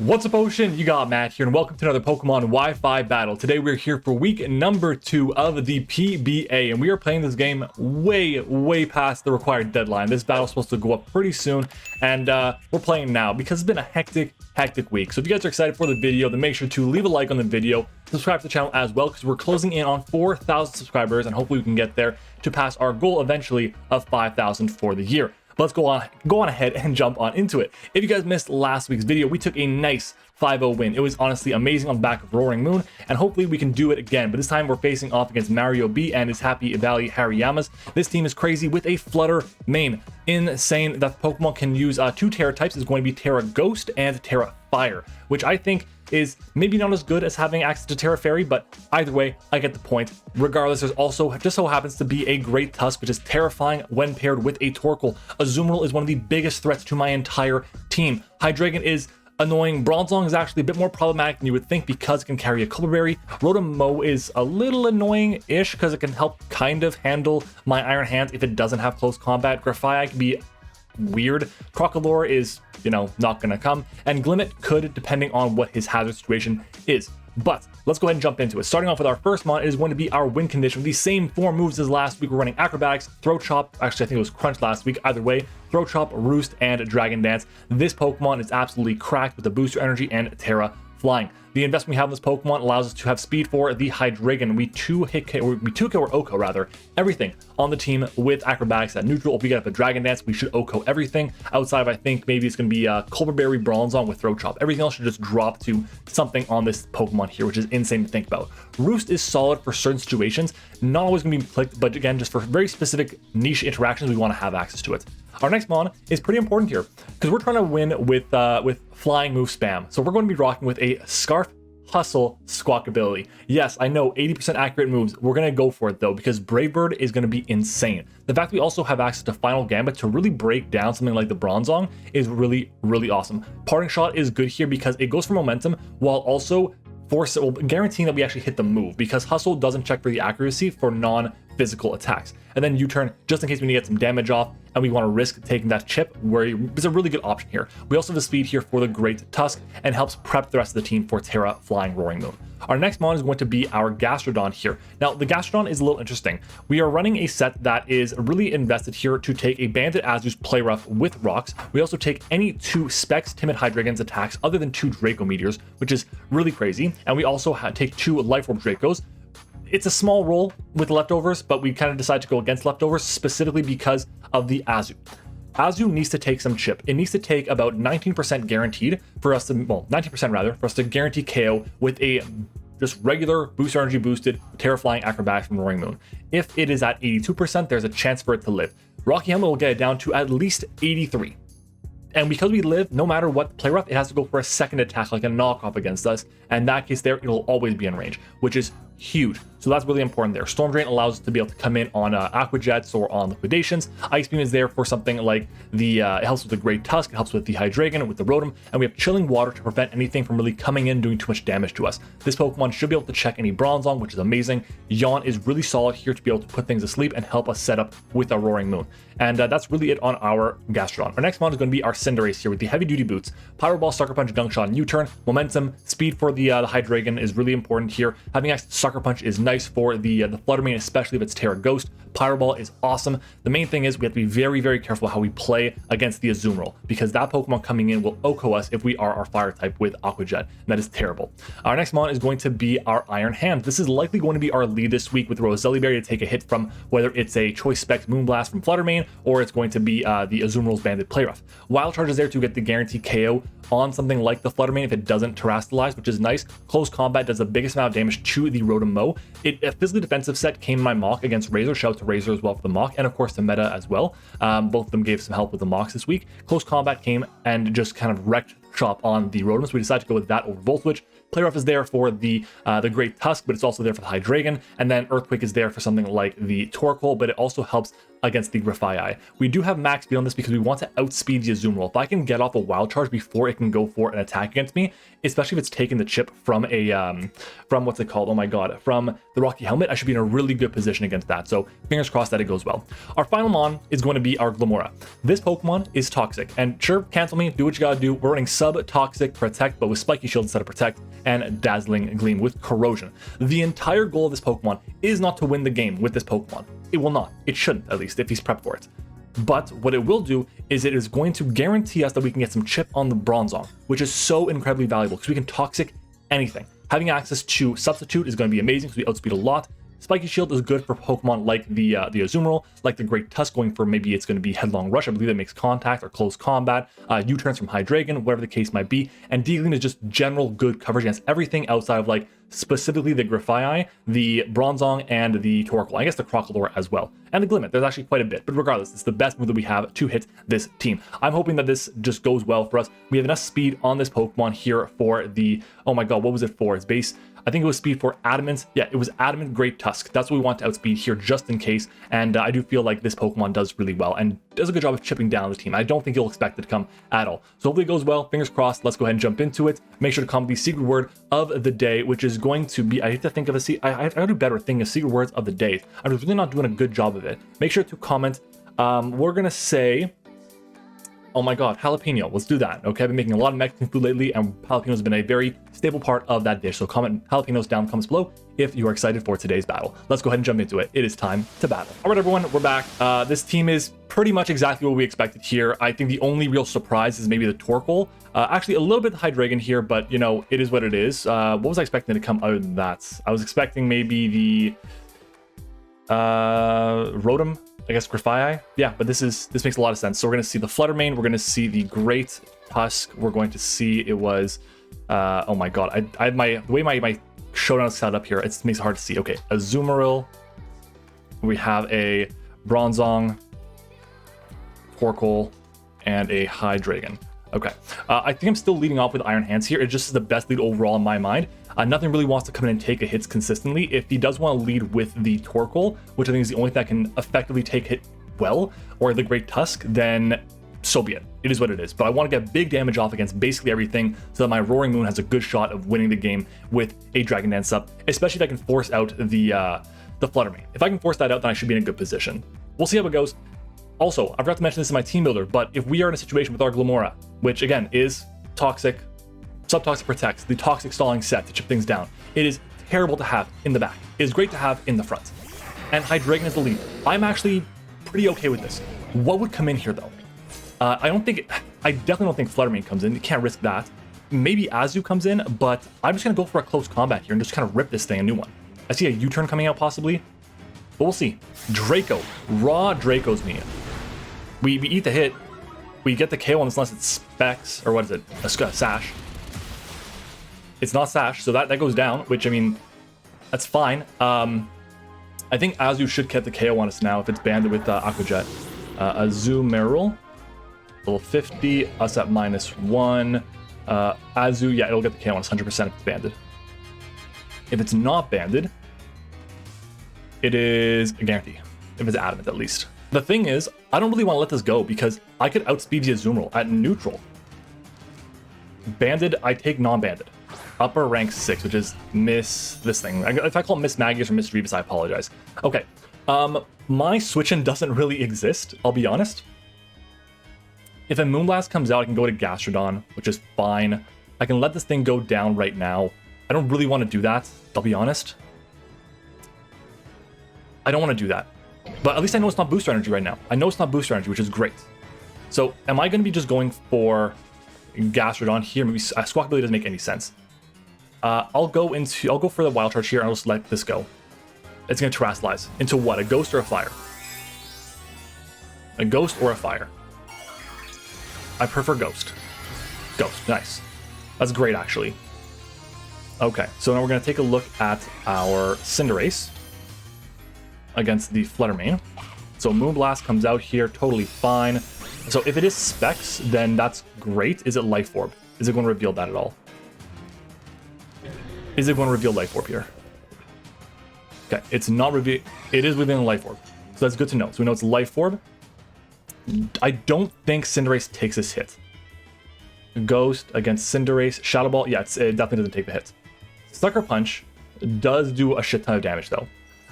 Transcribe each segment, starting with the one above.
What's up, Ocean? You got Matt here, and welcome to another Pokemon Wi-Fi battle. Today we're here for week number 2 of the PBA, and we are playing this game way past the required deadline. This battle's supposed to go up pretty soon, and we're playing now because it's been a hectic week. So if you guys are excited for the video, then make sure to leave a like on the video, subscribe to the channel as well, because we're closing in on 4,000 subscribers, and hopefully we can get there to pass our goal eventually of 5,000 for the year. But let's go on ahead and jump on into it. If you guys missed last week's video, we took a nice 5-0 win. It was honestly amazing on the back of Roaring Moon, and hopefully we can do it again. But this time we're facing off against Mario B and his Happy Valley Harayamas. This team is crazy with a Flutter main. Insane that Pokemon can use 2 Terra types. Is going to be Terra Ghost and Terra Fire, which I think is maybe not as good as having access to Terra Fairy, but either way, I get the point. Regardless, there's also just so happens to be a Great Tusk, which is terrifying when paired with a Torkoal. Azumarill is one of the biggest threats to my entire team. Hydreigon is annoying. Bronzong is actually a bit more problematic than you would think because it can carry a Color Berry. Rotom is a little annoying-ish because it can help kind of handle my Iron Hands if it doesn't have close combat. Grafaiai can be weird. Crocalor is, not gonna come, and Glimmet could, depending on what his hazard situation is. But let's go ahead and jump into it. Starting off with our first mon is going to be our win condition with the same 4 moves as last week. We're running Acrobatics, Throat Chop, actually I think it was Crunch last week, either way, Throat Chop, Roost, and Dragon Dance. This Pokemon is absolutely cracked with the Booster Energy and Terra Flying. The investment we have in this Pokemon allows us to have speed for the Hydreigon. We 2K or Oko rather, everything on the team with Acrobatics at neutral. If we get up a Dragon Dance, we should Oko everything. Outside of, I think maybe it's going to be Color Berry Bronzong with Throat Chop. Everything else should just drop to something on this Pokemon here, which is insane to think about. Roost is solid for certain situations, not always going to be clicked, but again, just for very specific niche interactions, we want to have access to it. Our next mon is pretty important here because we're trying to win with flying move spam. So we're going to be rocking with a Scarf Hustle Squawkabilly. Yes, I know 80% accurate moves. We're going to go for it though because Brave Bird is going to be insane. The fact we also have access to Final Gambit to really break down something like the Bronzong is really awesome. Parting Shot is good here because it goes for momentum while also guaranteeing that we actually hit the move, because Hustle doesn't check for the accuracy for non-physical attacks. And then U-turn just in case we need to get some damage off and we want to risk taking that chip, where it's a really good option here. We also have the speed here for the Great Tusk and helps prep the rest of the team for Terra Flying Roaring Moon. Our next mon is going to be our Gastrodon here. Now, the Gastrodon is a little interesting. We are running a set that is really invested here to take a Bandit Azu's Play Rough with Rocks. We also take any 2 Specs Timid Hydreigon's attacks other than 2 Draco Meteors, which is really crazy. And we also take 2 Life Orb Dracos. It's a small roll with leftovers, but we kind of decide to go against leftovers specifically because of the Azu. Azu needs to take some chip. It needs to take about 19% guaranteed for us to, 19% rather, for us to guarantee KO with a just regular Booster Energy boosted Terra Flying Acrobatics from Roaring Moon. If it is at 82%, there's a chance for it to live. Rocky Helmet will get it down to at least 83. And because we live, no matter what Play Rough, it has to go for a second attack like a knockoff against us. And in that case there, it'll always be in range, which is huge. So that's really important there. Storm Drain allows us to be able to come in on Aqua Jets or on Liquidations. Ice Beam is there for something like the, it helps with the Great Tusk, it helps with the Hydreigon, with the Rotom, and we have Chilling Water to prevent anything from really coming in doing too much damage to us. This Pokemon should be able to check any Bronzong, which is amazing. Yawn is really solid here to be able to put things to sleep and help us set up with our Roaring Moon. And that's really it on our Gastrodon. Our next mon is going to be our Cinderace here with the Heavy Duty Boots, Pyro Ball, Sucker Punch, Gunk Shot, and U-turn. Momentum, speed for the Hydreigon is really important here. Having access to Sucker Punch is nice for the Flutter Mane, especially if it's Terra Ghost. Pyro Ball is awesome. The main thing is we have to be very careful how we play against the Azumarill, because that Pokemon coming in will Oko us if we are our Fire type with Aqua Jet, and that is terrible. Our next mon is going to be our Iron Hand. This is likely going to be our lead this week with Roselli Berry to take a hit from whether it's a Choice Specs Moonblast from Flutter Mane or it's going to be the Azumarill's Banded Play Rough. Wild Charge is there to get the guaranteed KO on something like the Flutter Mane if it doesn't terrestrialize, which is nice. Close Combat does the biggest amount of damage to the Rotom. A physically defensive set came in my mock against Razor. Shout out to Razor as well for the mock, and of course the meta as well. Both of them gave some help with the mocks this week. Close Combat came and just kind of wrecked shop on the Rotom, so we decided to go with that over Voltage. Play Rough is there for the Great Tusk, but it's also there for the Hydreigon, and then Earthquake is there for something like the Torkoal, but it also helps against the Grafaiai. We do have max speed on this because we want to outspeed the Azumarill. If I can get off a wild charge before it can go for an attack against me, especially if it's taking the chip from a from what's it called? Oh my god, from the Rocky Helmet, I should be in a really good position against that. So fingers crossed that it goes well. Our final mon is going to be our Glimmora. This Pokemon is toxic, and sure, cancel me, do what you gotta do. We're running sub-toxic protect, but with spiky shield instead of protect, and dazzling gleam with corrosion. The entire goal of this Pokemon is not to win the game with this Pokemon. It will not. It shouldn't, at least, if he's prepped for it. But what it will do is it is going to guarantee us that we can get some chip on the Bronzong, which is so incredibly valuable because we can toxic anything. Having access to Substitute is going to be amazing because we outspeed a lot. Spiky Shield is good for Pokemon like the Azumarill, like the Great Tusk, going for maybe it's going to be Headlong Rush. I believe that makes contact or close combat, U-turns from Hydreigon, whatever the case might be. And D-Gleam is just general good coverage against everything outside of like specifically the Grafaiai, the Bronzong, and the Torkoal. I guess the Crocodile as well. And the Glimmet, there's actually quite a bit. But regardless, it's the best move that we have to hit this team. I'm hoping that this just goes well for us. We have enough speed on this Pokemon here for the, oh my god, what was it for? Its base, I think it was speed for Adamant. Yeah, it was Adamant Great Tusk. That's what we want to outspeed here just in case. And I do feel like this Pokemon does really well and does a good job of chipping down the team. I don't think you'll expect it to come at all. So hopefully it goes well. Fingers crossed. Let's go ahead and jump into it. Make sure to comment the secret word of the day, which is going to be, I have to think of a, I gotta do better thing of secret words of the day. I'm really not doing a good job of it. Make sure to comment. We're gonna say, oh my god, jalapeno. Let's do that. Okay, I've been making a lot of Mexican food lately, and jalapeno has been a very staple part of that dish. So comment jalapenos down in the comments below if you are excited for today's battle. Let's go ahead and jump into it. It is time to battle. All right, everyone, we're back. This team is pretty much exactly what we expected here. I think the only real surprise is maybe the Torkoal. Actually, a little bit the Hydreigon here, but you know, it is what it is. What was I expecting to come other than that? I was expecting maybe the Rotom, I guess Grafaiai. Yeah, but this makes a lot of sense. So we're going to see the Fluttermane, we're going to see the Great Tusk, we're going to see it was oh my god, I have the way my showdown is set up here, it makes it hard to see. Okay, Azumarill, we have a Bronzong, Torkoal, and a Hydreigon. Okay, I think I'm still leading off with Iron Hands here. It just is the best lead overall in my mind. Nothing really wants to come in and take a hits consistently. If he does want to lead with the Torkoal, which I think is the only thing that can effectively take hit well, or the Great Tusk, then so be it. It is what it is. But I want to get big damage off against basically everything so that my Roaring Moon has a good shot of winning the game with a Dragon Dance up, especially if I can force out the Fluttermane. If I can force that out, then I should be in a good position. We'll see how it goes. Also, I forgot to mention this in my team builder, but if we are in a situation with our Glimmora, which again is toxic, sub-toxic protects, the toxic stalling set to chip things down, it is terrible to have in the back. It is great to have in the front. And Hydreigon is the lead. I'm actually pretty okay with this. What would come in here though? I definitely don't think Fluttermane comes in. You can't risk that. Maybe Azu comes in, but I'm just gonna go for a close combat here and just kind of rip this thing a new one. I see a U-turn coming out possibly, but we'll see. Draco, raw Draco's me. We eat the hit. We get the KO on this unless it's Specs, or what is it? A Sash. It's not Sash, so that goes down, which I mean, that's fine. I think Azu should get the KO on us now if it's banded with Aqua Jet. Azumarill, level 50, us at -1. Azu, yeah, it'll get the KO on us 100% if it's banded. If it's not banded, it is a guarantee. If it's Adamant, at least. The thing is, I don't really want to let this go because I could outspeed the Azumarill at neutral. Banded, I take non-banded. Upper rank 6, which is Miss this thing. If I call it Miss Magius or Miss Revis, I apologize. Okay, my switch-in doesn't really exist, I'll be honest. If a Moonblast comes out, I can go to Gastrodon, which is fine. I can let this thing go down right now. I don't really want to do that, I'll be honest. I don't want to do that. But at least I know it's not booster energy right now. I know it's not booster energy, which is great. So am I going to be just going for Gastrodon here? Maybe Squawkabilly doesn't make any sense. I'll go for the Wild Charge here and I'll just let this go. It's going to Terrasilize. Into what? A Ghost or a Fire? A Ghost or a Fire? I prefer Ghost. Ghost, nice. That's great, actually. Okay, so now we're going to take a look at our Cinderace against the Fluttermane. So Moonblast comes out here, totally fine. So if it is Specs, then that's great. Is it Life Orb? Is it going to reveal that at all? Is it going to reveal Life Orb here? Okay, it's not reveal. It is within Life Orb. So that's good to know. So we know it's Life Orb. I don't think Cinderace takes this hit. Ghost against Cinderace. Shadow Ball. Yeah, it definitely doesn't take the hit. Sucker Punch does do a shit ton of damage, though.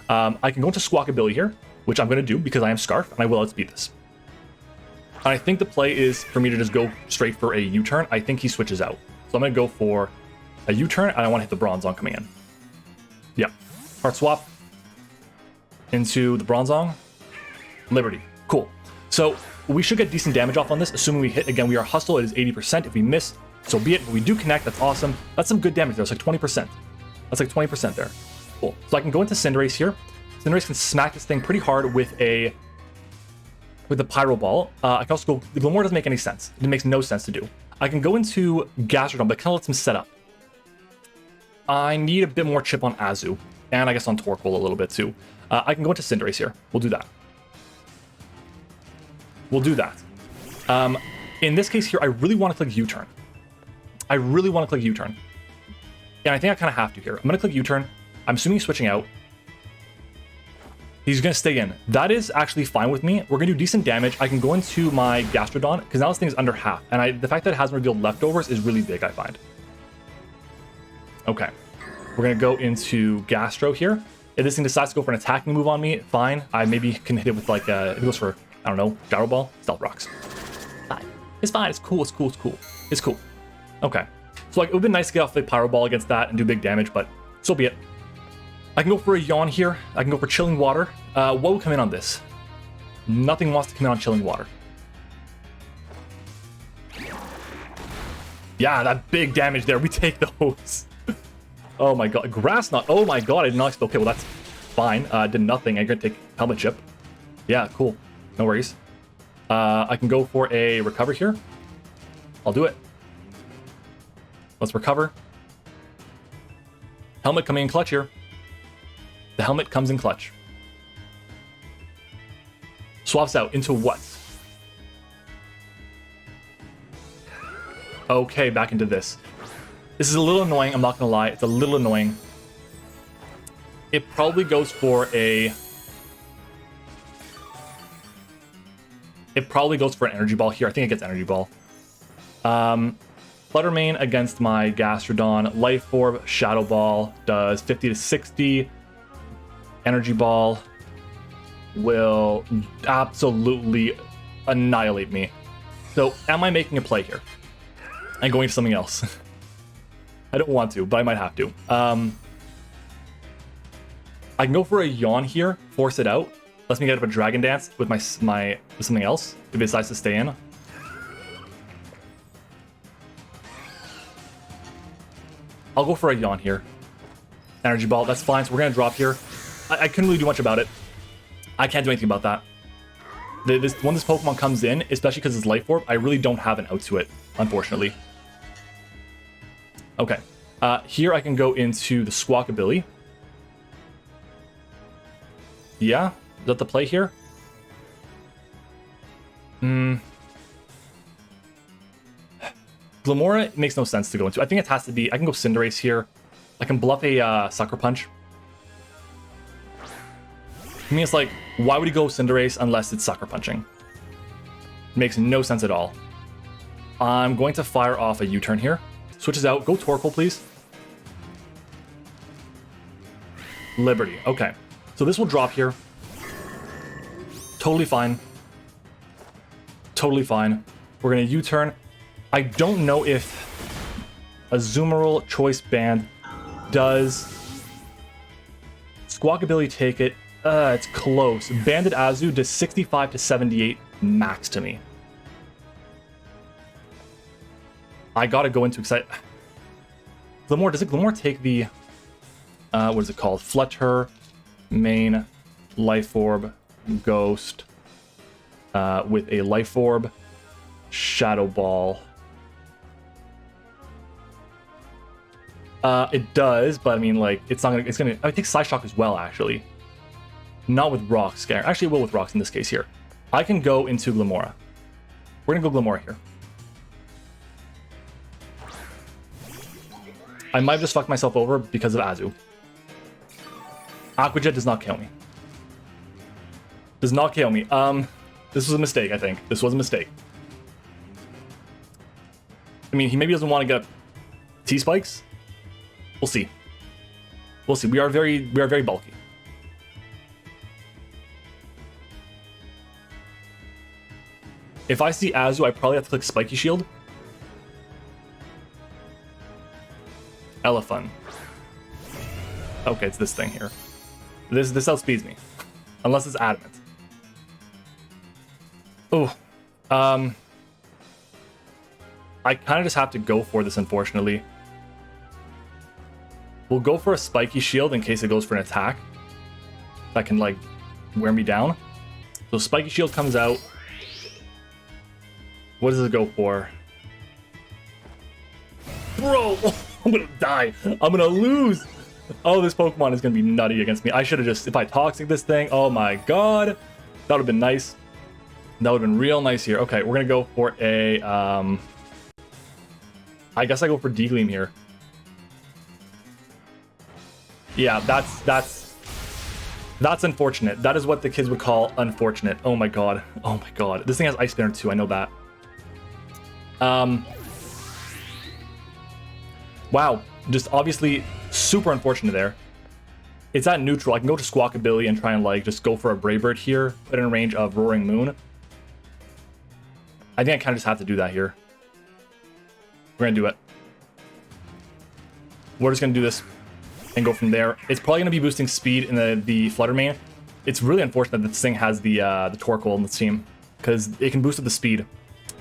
I can go into Squawkabilly here, which I'm going to do because I am Scarf, and I will outspeed this. And I think the play is for me to just go straight for a U-turn. I think he switches out. So I'm going to go for a U-turn, and I want to hit the Bronzong coming in. Yeah. Heart Swap into the Bronzong. Liberty. Cool. So we should get decent damage off on this, assuming we hit. Again, we are Hustle. It is 80%. If we miss, so be it. If we do connect, that's awesome. That's some good damage there. It's like 20%. That's like 20% there. Cool. So I can go into Cinderace here. Cinderace can smack this thing pretty hard with the Pyro Ball. I can also go... The Glimmora doesn't make any sense. It makes no sense to do. I can go into Gastrodon, but it kind of lets him set up. I need a bit more chip on Azu, and I guess on Torkoal a little bit too. I can go into Cinderace here. We'll do that. We'll do that. In this case here, I really want to click U-turn. I really want to click U-turn. And I think I kind of have to here. I'm going to click U-turn. I'm assuming he's switching out. He's going to stay in. That is actually fine with me. We're going to do decent damage. I can go into my Gastrodon, because now this thing is under half. And the fact that it hasn't revealed leftovers is really big, I find. Okay. We're going to go into Gastro here. If this thing decides to go for an attacking move on me, fine. I maybe can hit it with like, if it goes for, I don't know, Gyro Ball, Stealth Rocks. Fine. It's fine. It's cool. It's cool. It's cool. It's cool. Okay. So like, it would be nice to get off the Pyro Ball against that and do big damage, but so be it. I can go for a Yawn here. I can go for Chilling Water. What will come in on this? Nothing wants to come in on Chilling Water. Yeah, that big damage there. We take those. Oh my god. Grass Knot. Oh my god. I did not expect. Okay, well, that's fine. Did nothing. I'm going to take Helmet Chip. Yeah, cool. No worries. I can go for a Recover here. I'll do it. Let's recover. Helmet coming in clutch here. The Helmet comes in clutch. Swaps out into what? Okay, back into this. This is a little annoying, I'm not gonna lie. It's a little annoying. It probably goes for a... It probably goes for an Energy Ball here. I think it gets Energy Ball. Flutter Mane against my Gastrodon. Life Orb, Shadow Ball does 50 to 60. Energy Ball will absolutely annihilate me. So, am I making a play here? And going to something else? I don't want to, but I might have to. I can go for a Yawn here, force it out. Lets me get up a Dragon Dance with with something else if it decides to stay in. I'll go for a Yawn here. Energy Ball, that's fine. So we're gonna drop here. I couldn't really do much about it. I can't do anything about that. When this Pokemon comes in, especially because it's Life Orb, I really don't have an out to it, unfortunately. Okay. Here I can go into the Squawkabilly. Yeah? Is that the play here? Glimmora makes no sense to go into. I think it has to be... I can go Cinderace here. I can bluff a Sucker Punch. I mean, it's like, why would he go Cinderace unless it's Sucker Punching? It makes no sense at all. I'm going to fire off a U-turn here. Switches out. Go Torkoal, please. Liberty. Okay. So this will drop here. Totally fine. Totally fine. We're going to U-turn. I don't know if a Azumarill Choice Band does Squawkabilly take it. It's close. Banded Azu does 65 to 78 max to me. I gotta go into excite. Glimmora, does it Glimmora take the what is it called? Flutter, Mane, Life Orb, Ghost, with a Life Orb, Shadow Ball. It does, but I mean, like, it's not gonna. It's gonna. I think Psy Shock as well, actually. Not with Rocks. Actually, it will with Rocks in this case here. I can go into Glimmora. We're gonna go Glimmora here. I might have just fucked myself over because of Azu. Aqua Jet does not count me. Does not KO me. This was a mistake, I think. This was a mistake. I mean, he maybe doesn't want to get T-spikes. We'll see. We'll see. We are very bulky. If I see Azu, I probably have to click Spiky Shield. Elephant. Okay, it's this thing here. This outspeeds me. Unless it's adamant. Oh. I kind of just have to go for this, unfortunately. We'll go for a Spiky Shield in case it goes for an attack. That can, like, wear me down. So Spiky Shield comes out. What does it go for? Bro! I'm gonna die. I'm gonna lose. Oh, this Pokemon is gonna be nutty against me. I should have just, if I Toxic this thing, oh my god. That would have been nice. That would have been real nice here. Okay, we're gonna go for a, I guess I go for D-Gleam here. Yeah, that's unfortunate. That is what the kids would call unfortunate. Oh my god. Oh my god. This thing has Ice Spinner too, I know that. Wow, just obviously super unfortunate there. It's at neutral. I can go to Squawkabilly and try and like just go for a Brave Bird here, put in range of Roaring Moon. I think I kind of just have to do that here. We're gonna do it. We're just gonna do this and go from there. It's probably gonna be boosting speed in the Flutter Mane. It's really unfortunate that this thing has the Torkoal in the team because it can boost up the speed.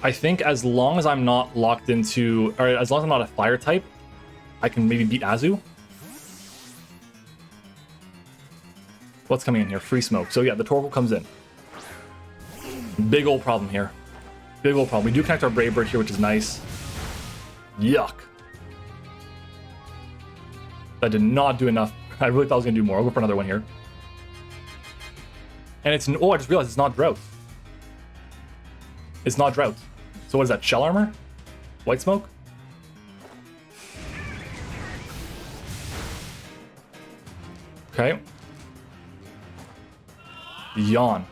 I think as long as I'm not locked into, or as long as I'm not a fire type, I can maybe beat Azu. What's coming in here? Free Smoke. So yeah, the Torkoal comes in. Big old problem here. Big old problem. We do connect our Brave Bird here, which is nice. Yuck. That did not do enough. I really thought I was going to do more. I'll go for another one here. And it's... Oh, I just realized it's not Drought. It's not Drought. So what is that? Shell Armor? White Smoke? Okay. Yawn.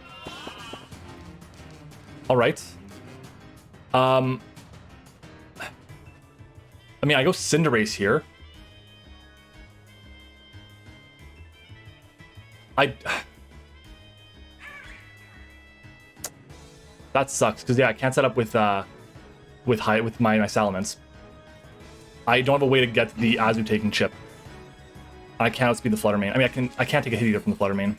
All right. I mean, I go Cinderace here. That sucks because yeah, I can't set up with my Salamence. I don't have a way to get the Azu taking chip. I can't outspeed the Flutter Mane. I mean, I can't take a hit either from the Flutter Mane.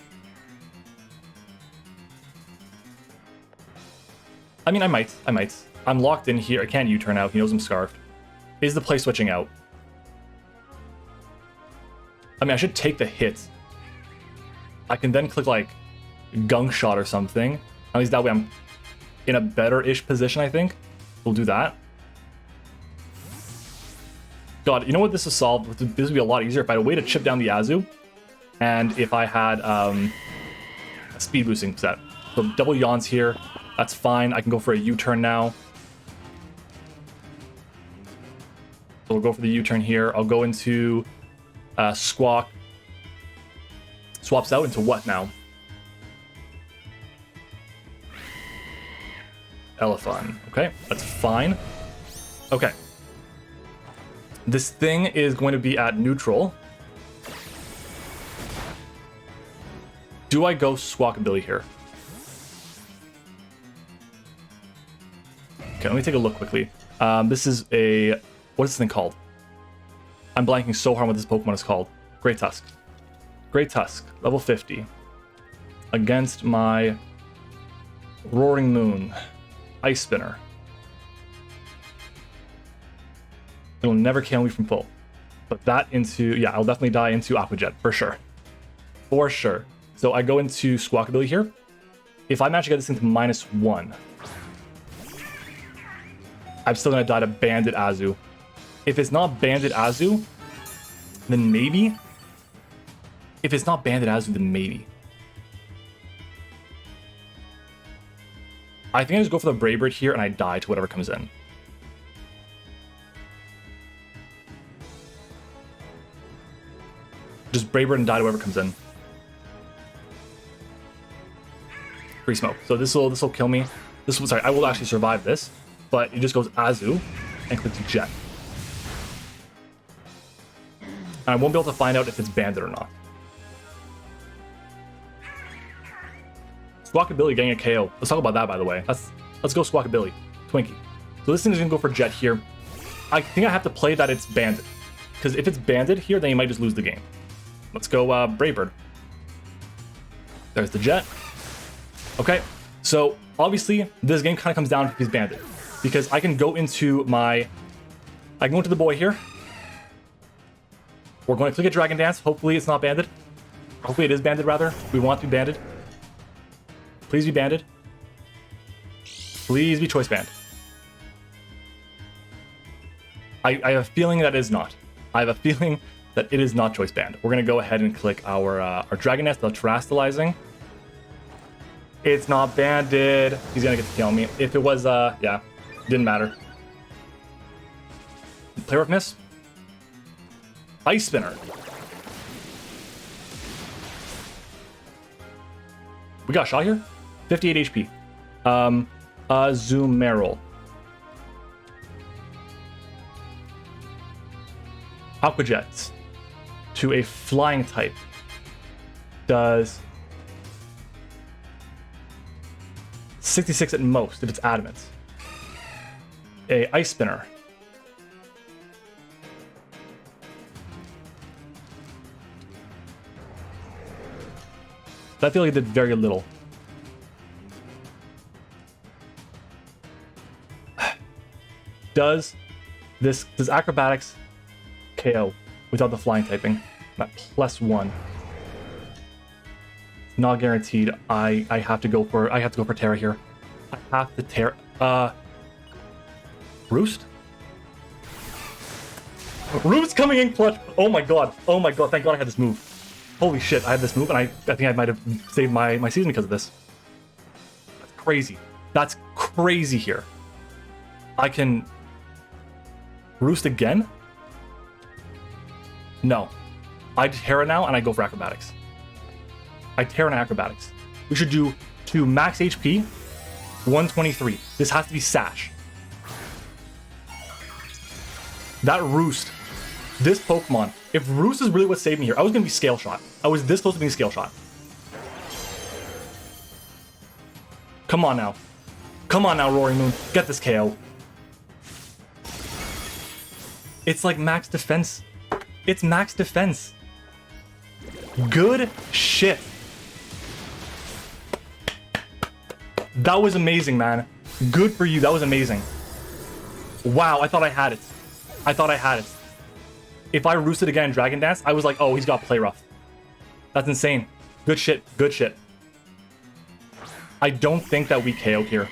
I mean, I might. I'm locked in here. I can't U-turn out. He knows I'm scarfed. Is the play switching out? I mean, I should take the hit. I can then click like Gunk Shot or something. At least that way I'm in a better-ish position, I think. We'll do that. God, you know what this is solved? This would be a lot easier if I had a way to chip down the Azu, and if I had a speed boosting set. So double Yawns here. That's fine. I can go for a U-turn now. So we'll go for the U-turn here. I'll go into Squawk. Swaps out into what now? Elephant. Okay, that's fine. Okay. This thing is going to be at neutral. Do I go Squawkabilly here? Okay, let me take a look quickly. This is a... What is this thing called? I'm blanking so hard what this Pokemon is called. Great Tusk. Great Tusk, level 50. Against my Roaring Moon. Ice Spinner. It'll never kill me from full. Put that into... Yeah, I'll definitely die into Aqua Jet, for sure. For sure. So I go into Squawkabilly here. If I manage to get this into -1, I'm still going to die to Bandit Azu. If it's not Bandit Azu, then maybe. If it's not Bandit Azu, then maybe. I think I just go for the Brave Bird here and I die to whatever comes in. Just Brave Bird and die to whoever comes in. free smoke. So this will kill me. Sorry, I will actually survive this, but it just goes Azu and clicks Jet. And I won't be able to find out if it's banded or not. Squawkabilly getting a KO. Let's talk about that, by the way. Let's go Squawkabilly. Twinkie. So this thing is gonna go for Jet here. I think I have to play that it's banded, because if it's banded here, then you might just lose the game. Let's go Braybird. There's the Jet. Okay, so obviously this game kind of comes down to if he's banded, because I can go into the boy here. We're going to click a Dragon Dance. Hopefully it's not banded. Hopefully it is banded, rather. We want to be banded. Please be banded. Please be choice banned. I have a feeling that it is not. I have a feeling that it is not choice banned. We're going to go ahead and click our Dragon Nest, the Terastallizing. It's not banded. He's going to get to kill me. If it was, yeah, didn't matter. Play rough miss. Ice Spinner. We got a shot here. 58 HP. Azumarill. Aqua Jets to a flying type does 66 at most if it's adamant. A Ice Spinner. I feel like it did very little. Does Acrobatics KO without the flying typing at +1? Not guaranteed. I have to go for Terra here. I have to Terra. Roost? Roost coming in clutch. Oh my god. Oh my god. Thank god I had this move. Holy shit, I had this move, and I think I might have saved my season because of this. That's crazy. That's crazy here. I can Roost again? No. I Terra now, and I go for Acrobatics. I Terra and Acrobatics. We should do 2 max HP, 123. This has to be Sash. That Roost. This Pokemon. If Roost is really what saved me here, I was going to be Scale Shot. I was this close to being Scale Shot. Come on now. Come on now, Roaring Moon. Get this KO. It's like max defense. It's max defense. Good shit. That was amazing, man. Good for you. That was amazing. Wow, I thought I had it. I thought I had it. If I roosted again in Dragon Dance, I was like, oh, he's got Play Rough. That's insane. Good shit. Good shit. I don't think that we KO here.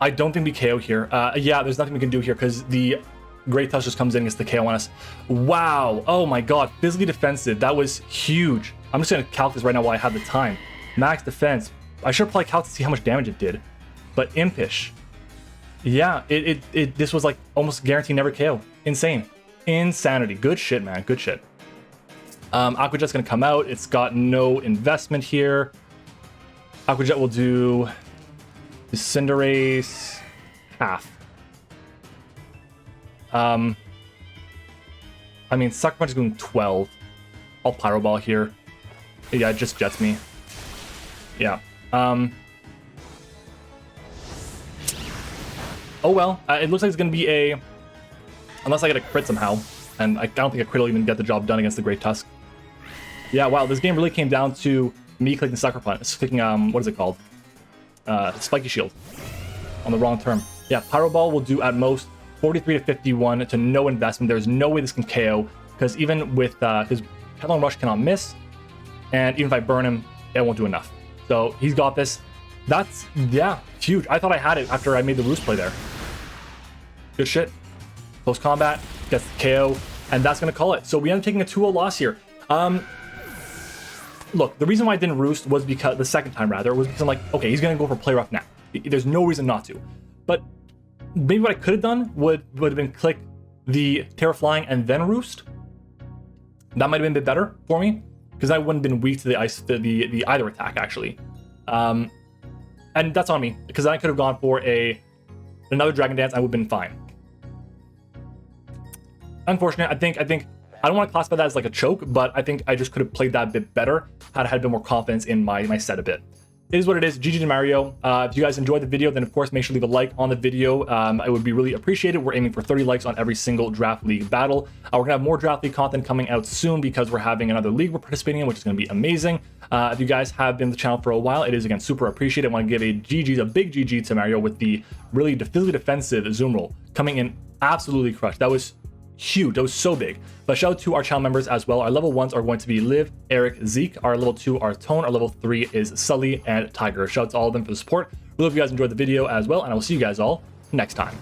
I don't think we KO here. Yeah, there's nothing we can do here because the Great Touch just comes in and gets the KO on us. Wow. Oh my god. Physically defensive. That was huge. I'm just going to calc this right now while I have the time. Max defense. I should probably calc to see how much damage it did. But Impish. Yeah, this was like almost guaranteed never KO. Insane. Insanity. Good shit, man. Good shit. Aqua Jet's going to come out. It's got no investment here. Aqua Jet will do Cinderace half. I mean, Sucker Punch is doing 12. I'll Pyro Ball here. Yeah, it just jets me. Yeah. Oh well, it looks like it's going to be a... Unless I get a crit somehow. And I don't think a crit will even get the job done against the Great Tusk. Yeah, wow, this game really came down to me clicking Sucker Punch. Clicking, what is it called? Spiky Shield. On the wrong term. Yeah, Pyro Ball will do at most 43 to 51 to no investment. There's no way this can KO. Because even with... Because Headlong Rush cannot miss. And even if I burn him, it won't do enough. So he's got this. That's, yeah, huge. I thought I had it after I made the Roost play there. Good shit. Close combat, gets the KO, and that's going to call it. So we end up taking a 2-0 loss here. Look, the reason why I didn't Roost was because, the second time rather, was because I'm like, okay, he's going to go for Play Rough now. There's no reason not to. But maybe what I could have done would have been click the Terra Flying and then Roost. That might have been a bit better for me because I wouldn't have been weak to the either attack actually. And that's on me because I could have gone for another Dragon Dance. I would have been fine. Unfortunate. I think I don't want to classify that as like a choke, but I think I just could have played that a bit better had I had a bit more confidence in my set a bit. It is what it is. GG to Mario. If you guys enjoyed the video, then of course make sure to leave a like on the video. It would be really appreciated. We're aiming for 30 likes on every single Draft League battle. We're gonna have more Draft League content coming out soon because we're having another league we're participating in, which is gonna be amazing. If you guys have been to the channel for a while, it is again super appreciated. I want to give a big GG to Mario with the really physically defensive zoom roll coming in absolutely crushed. That was huge. That was so big. But shout out to our channel members as well. Our level 1s are going to be Liv, Eric, Zeke. Our level 2 are Tone. Our level 3 is Sully and Tiger. Shout out to all of them for the support. We hope you guys enjoyed the video as well, and I will see you guys all next time.